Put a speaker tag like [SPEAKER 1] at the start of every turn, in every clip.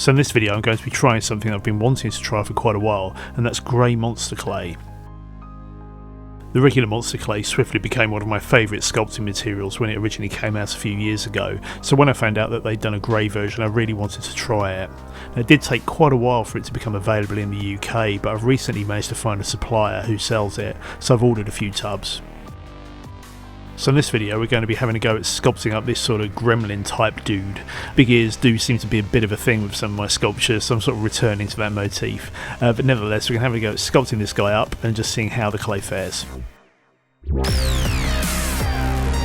[SPEAKER 1] So in this video I'm going to be trying something I've been wanting to try for quite a while, and that's grey monster clay. The regular monster clay swiftly became one of my favourite sculpting materials when it originally came out a few years ago, so when I found out that they'd done a grey version I really wanted to try it. Now, it did take quite a while for it to become available in the UK, but I've recently managed to find a supplier who sells it, so I've ordered a few tubs. So in this video we're going to be having a go at sculpting up this sort of gremlin type dude. Big ears do seem to be a bit of a thing with some of my sculptures, so I'm sort of returning to that motif. But nevertheless we're going to have a go at sculpting this guy up and just seeing how the clay fares.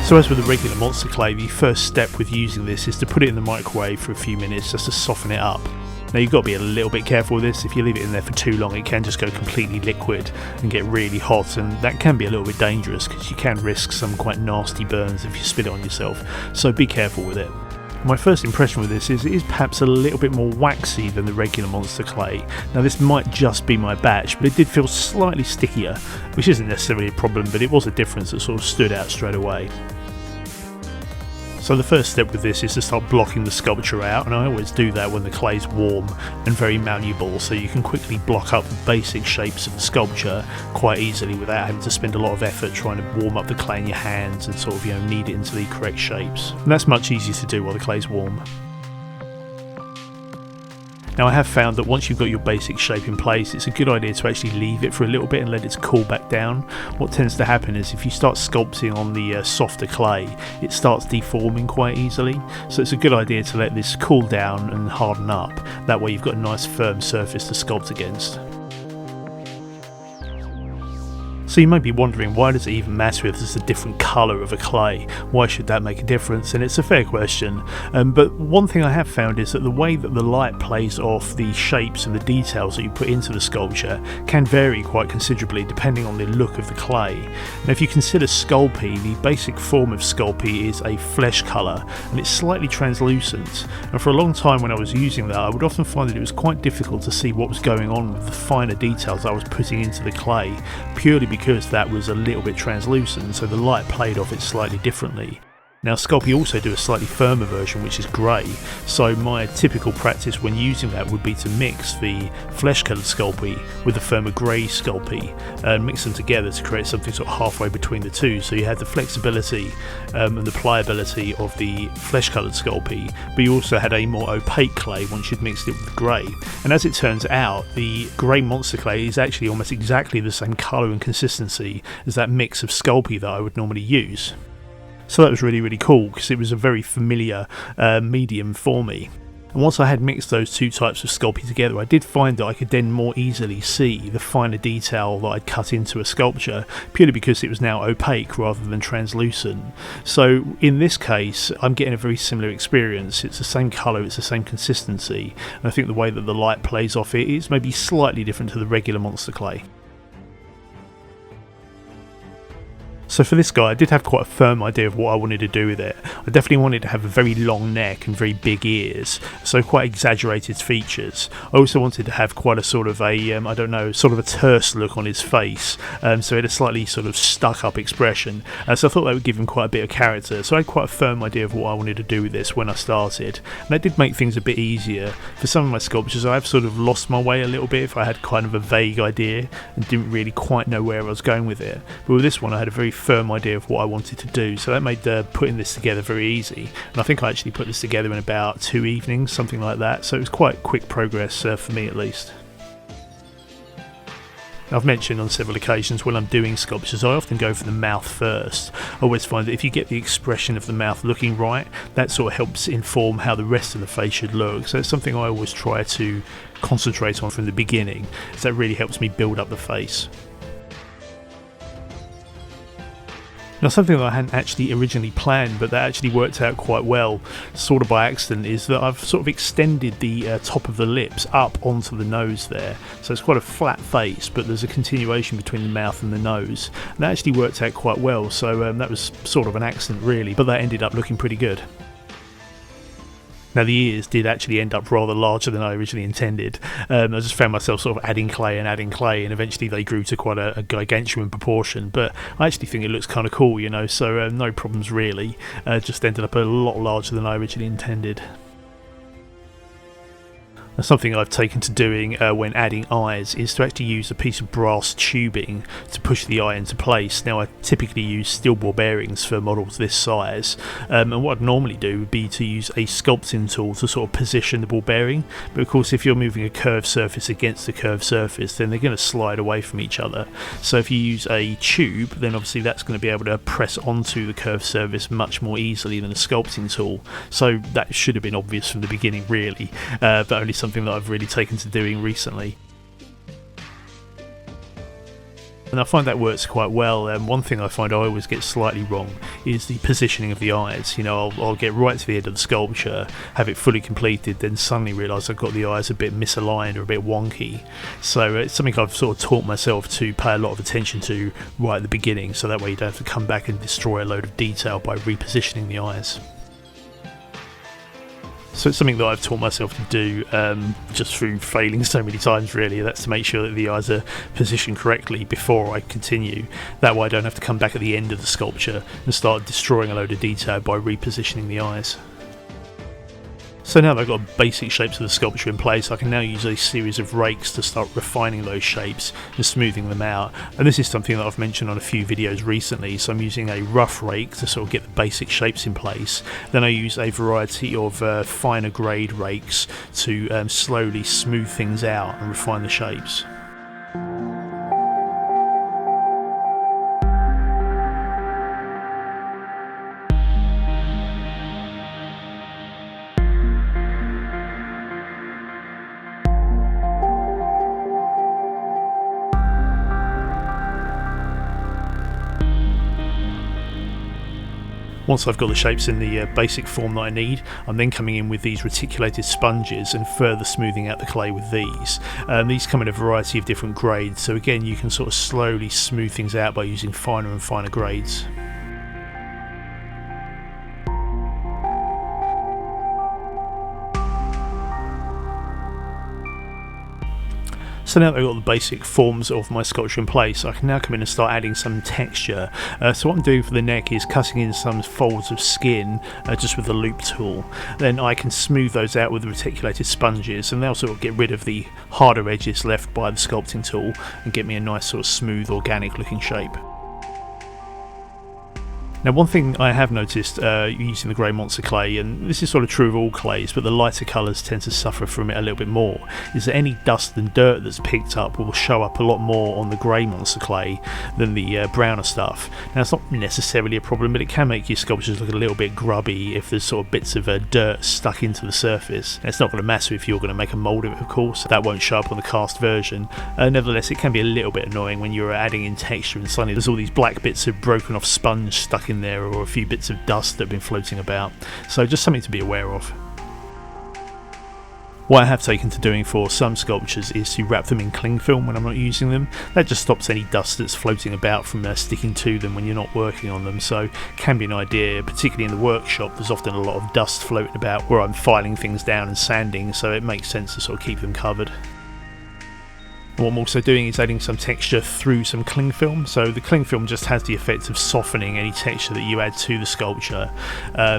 [SPEAKER 1] So as with the regular monster clay, the first step with using this is to put it in the microwave for a few minutes just to soften it up. Now you've got to be a little bit careful with this. If you leave it in there for too long it can just go completely liquid and get really hot, and that can be a little bit dangerous because you can risk some quite nasty burns if you spit it on yourself, so be careful with it. My first impression with this is it is perhaps a little bit more waxy than the regular monster clay. Now this might just be my batch, but it did feel slightly stickier, which isn't necessarily a problem, but it was a difference that sort of stood out straight away. So the first step with this is to start blocking the sculpture out, and I always do that when the clay's warm and very malleable, so you can quickly block up the basic shapes of the sculpture quite easily without having to spend a lot of effort trying to warm up the clay in your hands and sort of, knead it into the correct shapes. And that's much easier to do while the clay's warm. Now I have found that once you've got your basic shape in place, it's a good idea to actually leave it for a little bit and let it cool back down. What tends to happen is if you start sculpting on the softer clay, it starts deforming quite easily, so it's a good idea to let this cool down and harden up. That way you've got a nice firm surface to sculpt against. So you might be wondering, why does it even matter if there's a different colour of a clay? Why should that make a difference? And it's a fair question, but one thing I have found is that the way that the light plays off the shapes and the details that you put into the sculpture can vary quite considerably depending on the look of the clay. Now if you consider Sculpey, the basic form of Sculpey is a flesh colour and it's slightly translucent, and for a long time when I was using that I would often find that it was quite difficult to see what was going on with the finer details I was putting into the clay, purely because that was a little bit translucent, so the light played off it slightly differently. Now Sculpey also do a slightly firmer version which is grey, so my typical practice when using that would be to mix the flesh coloured Sculpey with the firmer grey Sculpey and mix them together to create something sort of halfway between the two, so you had the flexibility and the pliability of the flesh coloured Sculpey, but you also had a more opaque clay once you'd mixed it with grey. And as it turns out, the grey monster clay is actually almost exactly the same colour and consistency as that mix of Sculpey that I would normally use. So that was really cool because it was a very familiar medium for me. And once I had mixed those two types of Sculpey together, I did find that I could then more easily see the finer detail that I'd cut into a sculpture, purely because it was now opaque rather than translucent. So in this case I'm getting a very similar experience. It's the same colour, it's the same consistency, and I think the way that the light plays off it is maybe slightly different to the regular monster clay. So for this guy I did have quite a firm idea of what I wanted to do with it. I definitely wanted to have a very long neck and very big ears, so quite exaggerated features. I also wanted to have quite a sort of a, sort of a terse look on his face, so it had a slightly sort of stuck up expression, so I thought that would give him quite a bit of character. So I had quite a firm idea of what I wanted to do with this when I started, and that did make things a bit easier. For some of my sculptures I've sort of lost my way a little bit if I had kind of a vague idea and didn't really quite know where I was going with it, but with this one I had a very firm idea of what I wanted to do, so that made putting this together very easy. And I think I actually put this together in about 2 evenings, something like that, so it was quite quick progress for me at least. I've mentioned on several occasions when I'm doing sculptures I often go for the mouth first. I always find that if you get the expression of the mouth looking right, that sort of helps inform how the rest of the face should look, so it's something I always try to concentrate on from the beginning, so that really helps me build up the face. Now something that I hadn't actually originally planned but that actually worked out quite well, sort of by accident, is that I've sort of extended the top of the lips up onto the nose there. So it's quite a flat face, but there's a continuation between the mouth and the nose. And that actually worked out quite well, so that was sort of an accident really, but that ended up looking pretty good. Now the ears did actually end up rather larger than I originally intended. I just found myself sort of adding clay, and eventually they grew to quite a gargantuan proportion, but I actually think it looks kind of cool, so no problems really. Just ended up a lot larger than I originally intended. Now, something I've taken to doing when adding eyes is to actually use a piece of brass tubing to push the eye into place. Now, I typically use steel ball bearings for models this size, and what I'd normally do would be to use a sculpting tool to sort of position the ball bearing, but of course if you're moving a curved surface against a curved surface, then they're going to slide away from each other. So if you use a tube, then obviously that's going to be able to press onto the curved surface much more easily than a sculpting tool. So that should have been obvious from the beginning really, but only something that I've really taken to doing recently. And I find that works quite well. One thing I find I always get slightly wrong is the positioning of the eyes. You know, I'll get right to the end of the sculpture, have it fully completed, then suddenly realise I've got the eyes a bit misaligned or a bit wonky. So it's something I've sort of taught myself to pay a lot of attention to right at the beginning, so that way you don't have to come back and destroy a load of detail by repositioning the eyes. So it's something that I've taught myself to do just through failing so many times really. That's to make sure that the eyes are positioned correctly before I continue. That way I don't have to come back at the end of the sculpture and start destroying a load of detail by repositioning the eyes. So now that I've got basic shapes of the sculpture in place, I can now use a series of rakes to start refining those shapes and smoothing them out. And this is something that I've mentioned on a few videos recently. So I'm using a rough rake to sort of get the basic shapes in place. Then I use a variety of finer grade rakes to slowly smooth things out and refine the shapes. Once I've got the shapes in the basic form that I need, I'm then coming in with these reticulated sponges and further smoothing out the clay with these. These come in a variety of different grades, so again you can sort of slowly smooth things out by using finer and finer grades. So now that I've got the basic forms of my sculpture in place, I can now come in and start adding some texture. So what I'm doing for the neck is cutting in some folds of skin just with the loop tool. Then I can smooth those out with the reticulated sponges, and they'll sort of get rid of the harder edges left by the sculpting tool and get me a nice sort of smooth organic looking shape. Now, one thing I have noticed using the grey monster clay, and this is sort of true of all clays, but the lighter colours tend to suffer from it a little bit more, is that any dust and dirt that's picked up will show up a lot more on the grey monster clay than the browner stuff. Now, it's not necessarily a problem, but it can make your sculptures look a little bit grubby if there's sort of bits of dirt stuck into the surface. Now, it's not going to matter if you're going to make a mould of it, of course. That won't show up on the cast version. Nevertheless, it can be a little bit annoying when you're adding in texture and suddenly there's all these black bits of broken off sponge stuck in there, or a few bits of dust that have been floating about. So just something to be aware of. What I have taken to doing for some sculptures is to wrap them in cling film when I'm not using them. That just stops any dust that's floating about from sticking to them when you're not working on them, so can be an idea. Particularly in the workshop, there's often a lot of dust floating about where I'm filing things down and sanding, so it makes sense to sort of keep them covered. What I'm also doing is adding some texture through some cling film. So the cling film just has the effect of softening any texture that you add to the sculpture.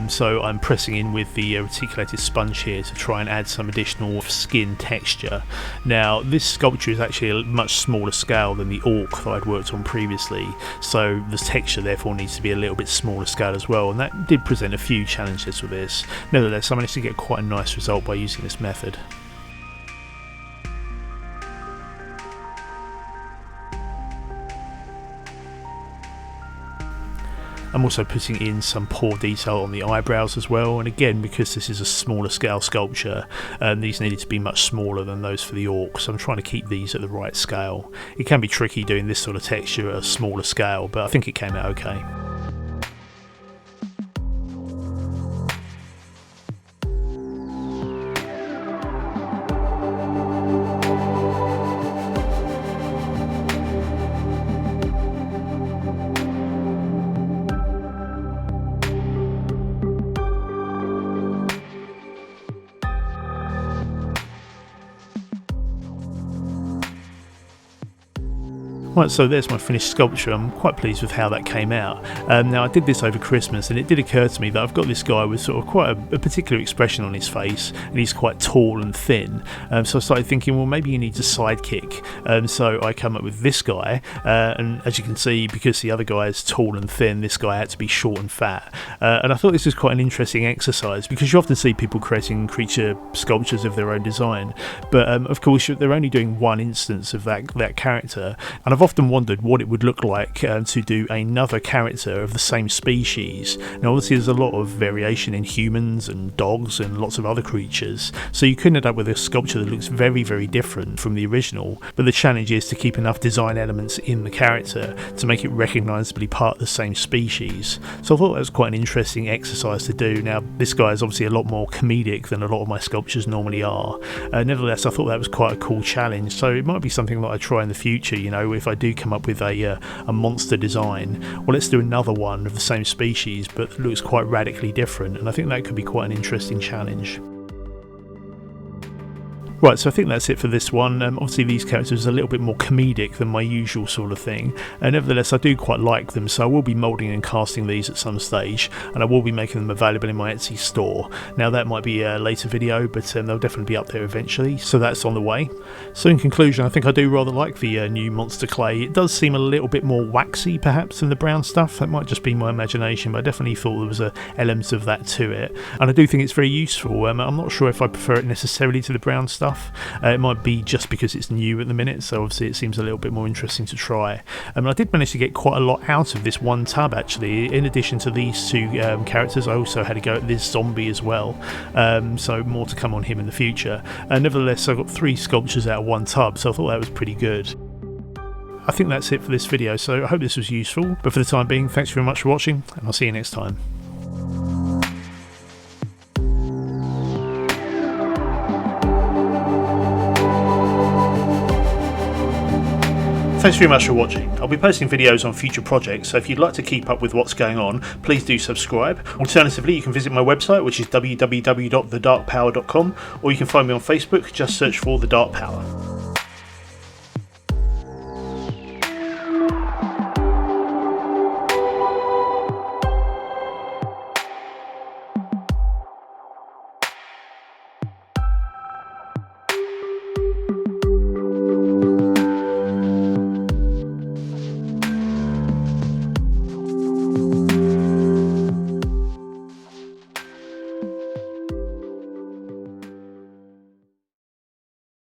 [SPEAKER 1] So I'm pressing in with the reticulated sponge here to try and add some additional skin texture. Now, this sculpture is actually a much smaller scale than the orc that I'd worked on previously, so the texture therefore needs to be a little bit smaller scale as well, and that did present a few challenges with this. Nevertheless, I managed to get quite a nice result by using this method. I'm also putting in some poor detail on the eyebrows as well, and again, because this is a smaller scale sculpture, these needed to be much smaller than those for the orc, so I'm trying to keep these at the right scale. It can be tricky doing this sort of texture at a smaller scale, but I think it came out okay. Right, so there's my finished sculpture. I'm quite pleased with how that came out. Now, I did this over Christmas, and it did occur to me that I've got this guy with sort of quite a particular expression on his face, and he's quite tall and thin. So I started thinking, well, maybe he needs a sidekick. So I come up with this guy, and as you can see, because the other guy is tall and thin, this guy had to be short and fat. And I thought this was quite an interesting exercise, because you often see people creating creature sculptures of their own design, but of course they're only doing one instance of that character, and I've often wondered what it would look like to do another character of the same species. Now obviously there's a lot of variation in humans and dogs and lots of other creatures, so you could end up with a sculpture that looks very, very different from the original, but the challenge is to keep enough design elements in the character to make it recognisably part of the same species. So I thought that was quite an interesting exercise to do. Now this guy is obviously a lot more comedic than a lot of my sculptures normally are. Nevertheless, I thought that was quite a cool challenge, so it might be something that I try in the future. You know, if I do come up with a monster design, well, let's do another one of the same species but looks quite radically different, and I think that could be quite an interesting challenge. Right, so I think that's it for this one. Obviously these characters are a little bit more comedic than my usual sort of thing, nevertheless I do quite like them, so I will be moulding and casting these at some stage, and I will be making them available in my Etsy store. Now that might be a later video, but they'll definitely be up there eventually, so that's on the way. So in conclusion, I think I do rather like the new monster clay. It does seem a little bit more waxy perhaps than the brown stuff. That might just be my imagination, but I definitely thought there was elements of that to it, and I do think it's very useful. I'm not sure if I prefer it necessarily to the brown stuff. It might be just because it's new at the minute, so obviously it seems a little bit more interesting to try. I did manage to get quite a lot out of this one tub actually. In addition to these two characters, I also had to go at this zombie as well, so more to come on him in the future. Nevertheless, I got 3 sculptures out of one tub, so I thought that was pretty good. I think that's it for this video, so I hope this was useful, but for the time being, thanks very much for watching, and I'll see you next time. Thanks very much for watching. I'll be posting videos on future projects, so if you'd like to keep up with what's going on, please do subscribe. Alternatively, you can visit my website, which is www.thedarkpower.com, or you can find me on Facebook. Just search for The Dark Power.